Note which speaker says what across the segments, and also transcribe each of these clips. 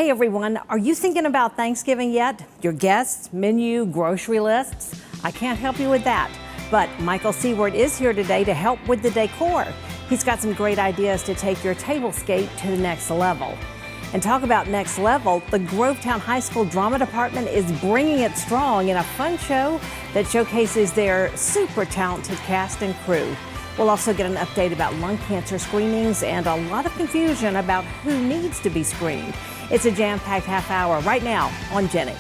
Speaker 1: Hey everyone, are you thinking about Thanksgiving yet? Your guests, menu, grocery lists? I can't help you with that, but Michael Siewert is here today to help with the decor. He's got some great ideas to take your tablescape to the next level. And talk about next level, the Grovetown High School Drama Department is bringing it strong in a fun show that showcases their super talented cast and crew. We'll also get an update about lung cancer screenings and a lot of confusion about who needs to be screened. It's a jam-packed half hour right now on Jenny.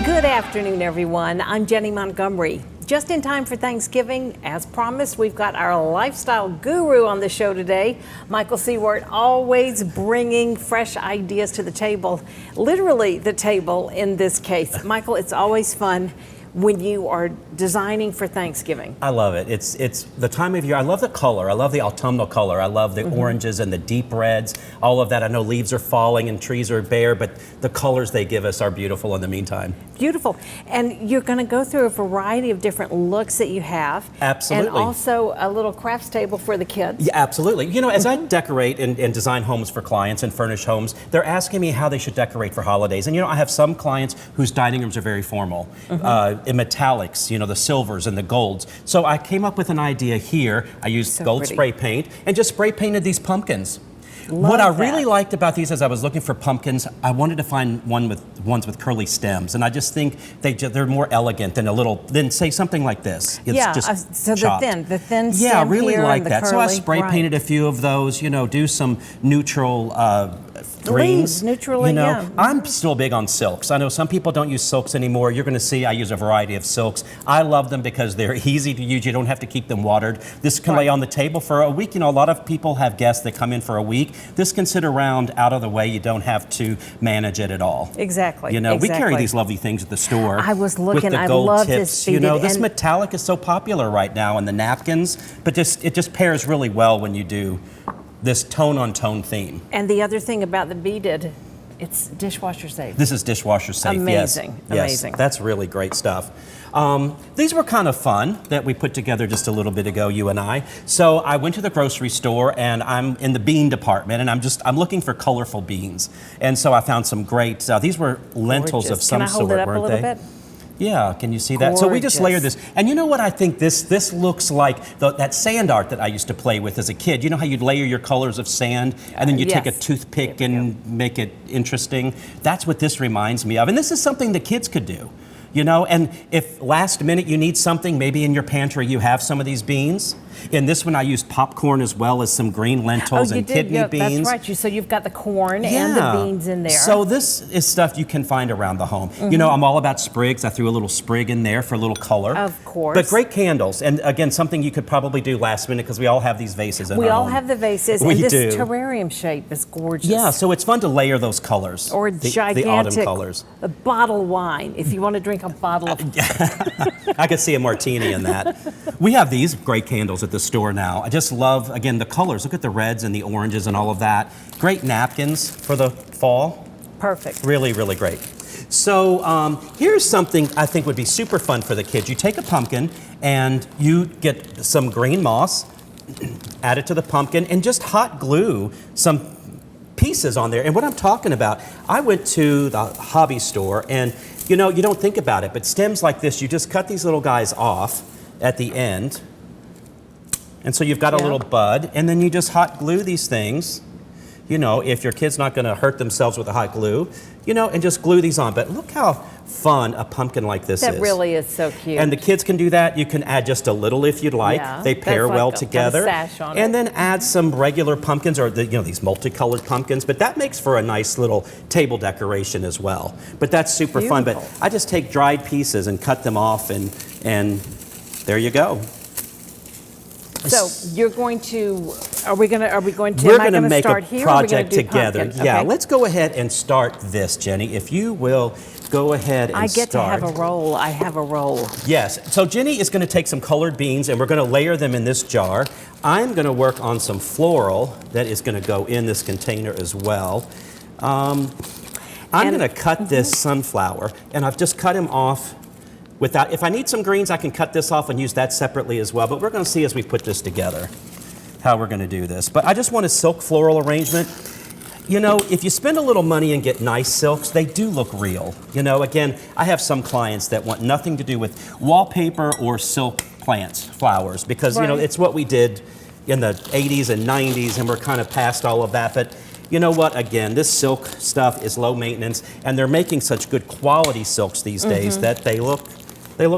Speaker 1: Good afternoon, everyone. I'm Jenny Montgomery. Just in time for Thanksgiving, as promised, we've got our lifestyle guru on the show today, Michael Siewert, always bringing fresh ideas to the table, literally the table in this case. Michael, it's always fun when you are designing for Thanksgiving.
Speaker 2: I love it. It's the time of year. I love the color. I love the autumnal color. I love the oranges and the deep reds, all of that. I know leaves are falling and trees are bare, but the colors they give us are beautiful in the meantime.
Speaker 1: Beautiful. And you're going to go through a variety of different looks that you have.
Speaker 2: Absolutely.
Speaker 1: And also a little crafts table for the kids.
Speaker 2: Yeah, absolutely. You know, as I decorate and design homes for clients and furnish homes, they're asking me how they should decorate for holidays. And you know, I have some clients whose dining rooms are very formal, in metallics, you know, the silvers and the golds. So I came up with an idea here. I used gold spray paint and just spray painted these pumpkins. What I really liked about these as I was looking for pumpkins, I wanted to find ones with curly stems, and I just think they're more elegant than say something like this. It's just
Speaker 1: so
Speaker 2: chopped.
Speaker 1: the thin stem.
Speaker 2: Yeah, I really like that.
Speaker 1: Curly,
Speaker 2: so I spray painted a few of those. You know, do some neutral greens.
Speaker 1: Neutrally,
Speaker 2: you know,
Speaker 1: yeah.
Speaker 2: I'm still big on silks. I know some people don't use silks anymore. You're going to see I use a variety of silks. I love them because they're easy to use. You don't have to keep them watered. This can lay on the table for a week. You know, a lot of people have guests that come in for a week. This can sit around out of the way. You don't have to manage it at all.
Speaker 1: Exactly.
Speaker 2: You know, we carry these lovely things at the store.
Speaker 1: I was looking.
Speaker 2: With the
Speaker 1: I
Speaker 2: gold
Speaker 1: love
Speaker 2: tips.
Speaker 1: this.
Speaker 2: You know, this metallic is so popular right now, and the napkins. But it just pairs really well when you do this tone-on-tone theme.
Speaker 1: And the other thing about the beaded, it's dishwasher safe.
Speaker 2: This is dishwasher safe.
Speaker 1: Amazing.
Speaker 2: Yes.
Speaker 1: Amazing.
Speaker 2: Yes, that's really great stuff. These were kind of fun that we put together just a little bit ago, you and I. So I went to the grocery store and I'm in the bean department and I'm looking for colorful beans. And so I found some great, these were lentils of some sort, weren't they?
Speaker 1: Can I hold it up a little bit?
Speaker 2: Yeah, can you see that? So we just layered this. And you know what I think this looks like? That sand art that I used to play with as a kid. You know how you'd layer your colors of sand and then you take a toothpick and make it interesting? That's what this reminds me of. And this is something the kids could do. You know, and if last minute you need something, maybe in your pantry you have some of these beans. In this one I used popcorn as well as some green lentils and kidney beans.
Speaker 1: That's right. So you've got the corn and the beans in there.
Speaker 2: So this is stuff you can find around the home. You know, I'm all about sprigs. I threw a little sprig in there for a little color.
Speaker 1: Of course.
Speaker 2: But great candles. And again, something you could probably do last minute because we all have these vases in our home.
Speaker 1: We all have the vases.
Speaker 2: We
Speaker 1: and this
Speaker 2: do.
Speaker 1: terrarium shape is gorgeous.
Speaker 2: Yeah, so it's fun to layer those colors.
Speaker 1: Or gigantic
Speaker 2: the autumn colors.
Speaker 1: Bottle wine, if you want to drink a bottle of
Speaker 2: I could see a martini in that. We have these great candles at the store now. I just love, again, the colors. Look at the reds and the oranges and all of that. Great napkins for the fall.
Speaker 1: Perfect.
Speaker 2: Really, really great. So here's something I think would be super fun for the kids. You take a pumpkin and you get some green moss, add it to the pumpkin, and just hot glue some pieces on there. And what I'm talking about, I went to the hobby store and you know, you don't think about it, but stems like this, you just cut these little guys off at the end. And so you've got a little bud, and then you just hot glue these things. You know, if your kid's not gonna hurt themselves with the hot glue, you know, and just glue these on. But look how fun a pumpkin like this is.
Speaker 1: That really is so cute.
Speaker 2: And the kids can do that. You can add just a little if you'd like.
Speaker 1: Yeah,
Speaker 2: they pair well together.
Speaker 1: Sash on
Speaker 2: and then add some regular pumpkins or these multicolored pumpkins. But that makes for a nice little table decoration as well. But that's super fun. But I just take dried pieces and cut them off and there you go.
Speaker 1: So you're going to,
Speaker 2: we're going to make a project together. Yeah, let's go ahead and start this, Jenny. If you will go ahead and start.
Speaker 1: I get to have a roll. I have a roll.
Speaker 2: Yes. So Jenny is going to take some colored beans and we're going to layer them in this jar. I'm going to work on some floral that is going to go in this container as well. I'm going to cut this sunflower, and I've just cut him off without, if I need some greens, I can cut this off and use that separately as well, but we're going to see as we put this together how we're going to do this. But I just want a silk floral arrangement. You know, if you spend a little money and get nice silks, they do look real. You know, again, I have some clients that want nothing to do with wallpaper or silk plants, flowers, because, you know, it's what we did in the 80s and 90s, and we're kind of past all of that. But you know what? Again, this silk stuff is low maintenance, and they're making such good quality silks these days that they look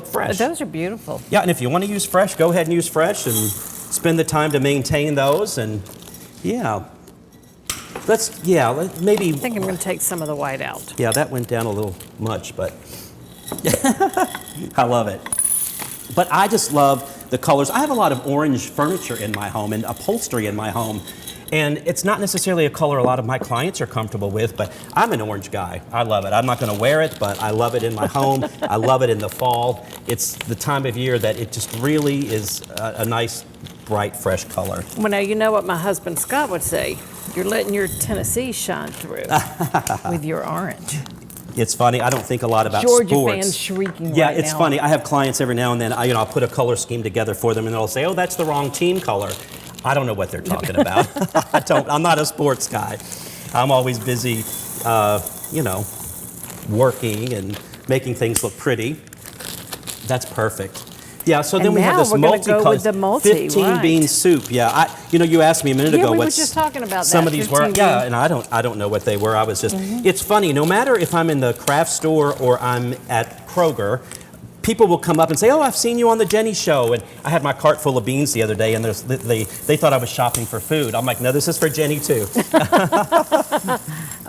Speaker 2: fresh.
Speaker 1: Those are beautiful.
Speaker 2: Yeah, and if you want to use fresh, go ahead and use fresh and spend the time to maintain those. And yeah, maybe.
Speaker 1: I think I'm going to take some of the white out.
Speaker 2: Yeah, that went down a little much, but I love it. But I just love the colors. I have a lot of orange furniture in my home and upholstery in my home. And it's not necessarily a color a lot of my clients are comfortable with, but I'm an orange guy. I love it. I'm not going to wear it, but I love it in my home. I love it in the fall. It's the time of year that it just really is a nice, bright, fresh color.
Speaker 1: Well, now you know what my husband Scott would say. You're letting your Tennessee shine through with your orange.
Speaker 2: It's funny. I don't think a lot about
Speaker 1: Georgia
Speaker 2: sports.
Speaker 1: fans shrieking
Speaker 2: Yeah,
Speaker 1: right
Speaker 2: it's
Speaker 1: now.
Speaker 2: funny. I have clients every now and then. I'll put a color scheme together for them, and they'll say, "Oh, that's the wrong team color." I don't know what they're talking about. I'm not a sports guy. I'm always busy, working and making things look pretty. That's perfect. Yeah, so then
Speaker 1: And
Speaker 2: we have
Speaker 1: now
Speaker 2: this
Speaker 1: we're gonna go with the multi,
Speaker 2: 15 bean
Speaker 1: right.
Speaker 2: soup. Yeah, you asked me a minute ago
Speaker 1: we were
Speaker 2: what
Speaker 1: just talking about
Speaker 2: some
Speaker 1: that,
Speaker 2: of these were.
Speaker 1: 15
Speaker 2: Yeah,
Speaker 1: bean.
Speaker 2: and I don't know what they were. I was just, it's funny, no matter if I'm in the craft store or I'm at Kroger, people will come up and say, "Oh, I've seen you on the JENNIE show." And I had my cart full of beans the other day, and they thought I was shopping for food. I'm like, "No, this is for JENNIE too."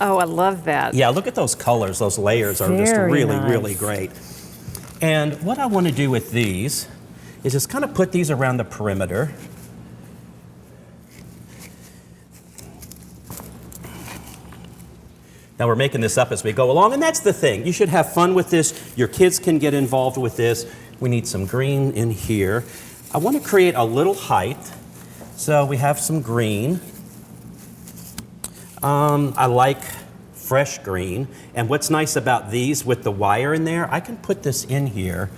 Speaker 1: Oh, I love that.
Speaker 2: Yeah, look at those colors. Those layers are just
Speaker 1: Very
Speaker 2: really,
Speaker 1: nice.
Speaker 2: really great. And what I want to do with these is just kind of put these around the perimeter. Now we're making this up as we go along, and that's the thing. You should have fun with this. Your kids can get involved with this. We need some green in here. I want to create a little height. So we have some green. I like fresh green. And what's nice about these with the wire in there, I can put this in here.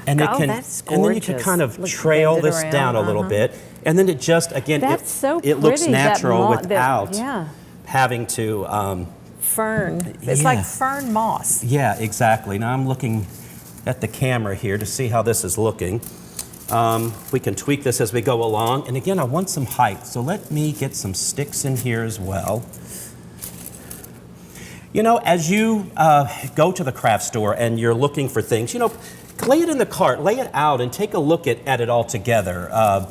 Speaker 2: And it can,
Speaker 1: that's
Speaker 2: and then you can
Speaker 1: gorgeous.
Speaker 2: kind of
Speaker 1: Look,
Speaker 2: trail
Speaker 1: bend it
Speaker 2: this
Speaker 1: around,
Speaker 2: down a little bit. And then it just, again,
Speaker 1: That's so
Speaker 2: it looks
Speaker 1: pretty, that
Speaker 2: natural
Speaker 1: that-
Speaker 2: without
Speaker 1: yeah.
Speaker 2: having to,
Speaker 1: Fern. It's
Speaker 2: Yeah.
Speaker 1: like fern moss.
Speaker 2: yeah, exactly. Now I'm looking at the camera here to see how this is looking. We can tweak this as we go along. And again, I want some height. So let me get some sticks in here as well. You know, as you go to the craft store and you're looking for things, lay it in the cart, lay it out, and take a look at it all together. A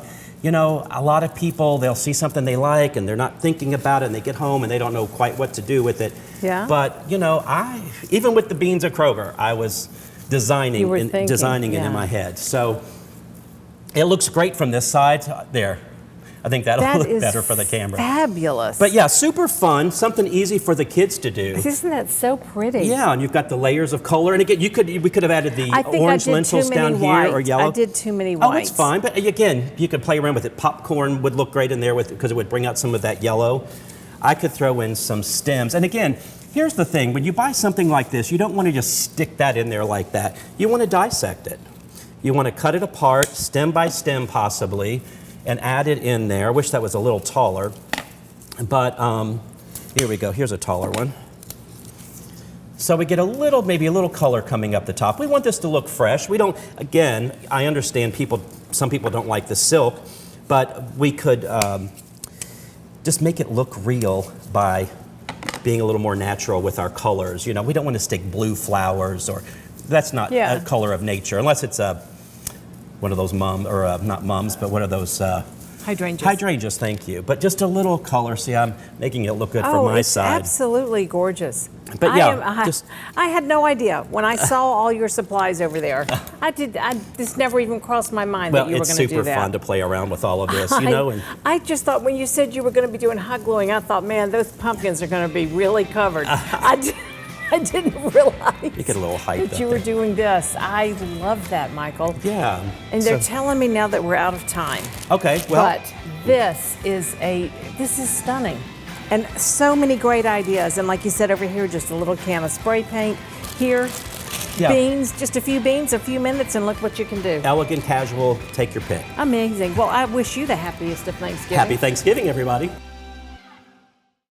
Speaker 2: lot of people, they'll see something they like and they're not thinking about it, and they get home and they don't know quite what to do with it.
Speaker 1: Yeah.
Speaker 2: But, even with the beans at Kroger, I was designing
Speaker 1: You were
Speaker 2: it
Speaker 1: thinking,
Speaker 2: in
Speaker 1: yeah.
Speaker 2: my head. So it looks great from this side. There. I think that'll
Speaker 1: That
Speaker 2: look
Speaker 1: is
Speaker 2: better for the camera.
Speaker 1: fabulous.
Speaker 2: But yeah, super fun, something easy for the kids to do.
Speaker 1: Isn't that so pretty?
Speaker 2: Yeah, and you've got the layers of color. And again, we could have added the
Speaker 1: I think
Speaker 2: orange
Speaker 1: I did
Speaker 2: lentils
Speaker 1: too many
Speaker 2: down here or
Speaker 1: whites.
Speaker 2: yellow.
Speaker 1: I did too many
Speaker 2: Oh,
Speaker 1: whites.
Speaker 2: it's fine. But again, you could play around with it. Popcorn would look great in there because it would bring out some of that yellow. I could throw in some stems. And again, here's the thing. When you buy something like this, you don't want to just stick that in there like that. You want to dissect it. You want to cut it apart, stem by stem possibly, and add it in there. I wish that was a little taller. But here we go. Here's a taller one. So we get maybe a little color coming up the top. We want this to look fresh. We don't, again, I understand some people don't like the silk, but we could just make it look real by being a little more natural with our colors. We don't want to stick blue flowers, or that's not a color of nature, unless it's one of those not mums, but one of those
Speaker 1: Hydrangeas.
Speaker 2: hydrangeas, thank you. But just a little color. See, I'm making it look good from my
Speaker 1: it's
Speaker 2: side.
Speaker 1: absolutely gorgeous.
Speaker 2: But yeah,
Speaker 1: I had no idea when I saw all your supplies over there. This never even crossed my mind
Speaker 2: Well,
Speaker 1: that you were
Speaker 2: it's
Speaker 1: going to do
Speaker 2: super
Speaker 1: that.
Speaker 2: fun to play around with all of this, And
Speaker 1: I just thought when you said you were going to be doing hot gluing, I thought, man, those pumpkins are going to be really covered. I didn't realize
Speaker 2: you get a little height
Speaker 1: that you were doing this. I love that, Michael.
Speaker 2: Yeah.
Speaker 1: And they're telling me now that we're out of time.
Speaker 2: Okay. Well.
Speaker 1: But this is stunning. And so many great ideas. And like you said over here, just a little can of spray paint. Here,
Speaker 2: Yeah.
Speaker 1: beans, just a few beans, a few minutes, and look what you can do.
Speaker 2: Elegant, casual, take your pick.
Speaker 1: Amazing. Well, I wish you the happiest of Thanksgiving.
Speaker 2: Happy Thanksgiving, everybody.